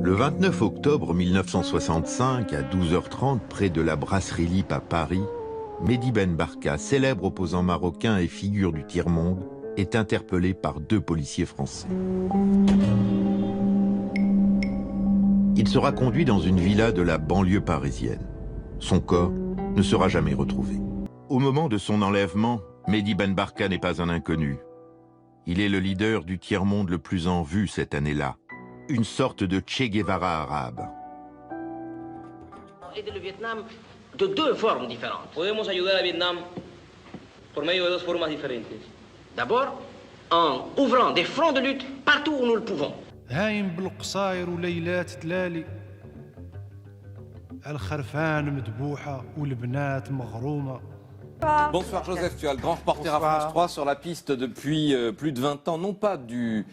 Le 29 octobre 1965, à 12h30, près de la brasserie Lippe à Paris, Mehdi Ben Barka, célèbre opposant marocain et figure du tiers-monde, est interpellé par 2 policiers français. Il sera conduit dans une villa de la banlieue parisienne. Son corps ne sera jamais retrouvé. Au moment de son enlèvement, Mehdi Ben Barka n'est pas un inconnu. Il est le leader du tiers-monde le plus en vue cette année-là, une sorte de Che Guevara arabe. Aider le Vietnam de 2 formes différentes. Podemos ayudar a Vietnam por medio de 2 formas diferentes. D'abord, en ouvrant des fronts de lutte partout où nous le pouvons. هايم بالقصاير وليلات تلالي الخرفان مذبوحة والبنات مغرومة. Bonsoir Joseph, tu as le grand reporter à France 3 sur la piste depuis plus de 20 ans, non pas du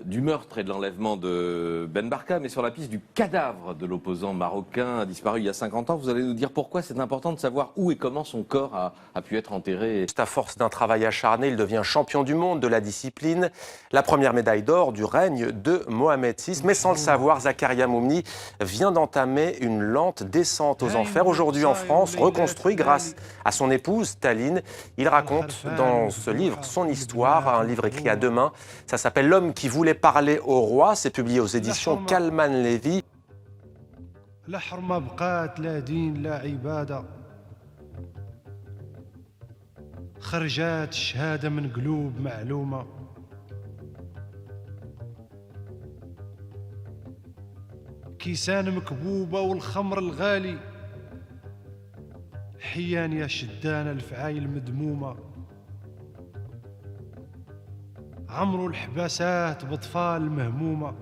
meurtre et de l'enlèvement de Ben Barka, mais sur la piste du cadavre de l'opposant marocain disparu il y a 50 ans. Vous allez nous dire pourquoi c'est important de savoir où et comment son corps a pu être enterré. À force d'un travail acharné, il devient champion du monde de la discipline. La première médaille d'or du règne de Mohamed VI. Mais sans le savoir, Zakaria Moumni vient d'entamer une lente descente aux enfers. Aujourd'hui en France, reconstruit grâce à son épouse Taline. Il raconte dans ce livre son histoire, un livre écrit à 2 mains. Ça s'appelle L'homme qui voulait parler au roi. C'est publié aux éditions Kalman Levy. لا حرمة بقات لا دين لا عبادة خرجات الشهادة من قلوب معلومة كيسان مكبوبة والخمر الغالي حيان يا شدان الفعايل مدمومة عمرو الحباسات بطفال مهمومة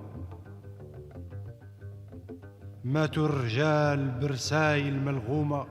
ماتوا الرجال برسايل ملغومة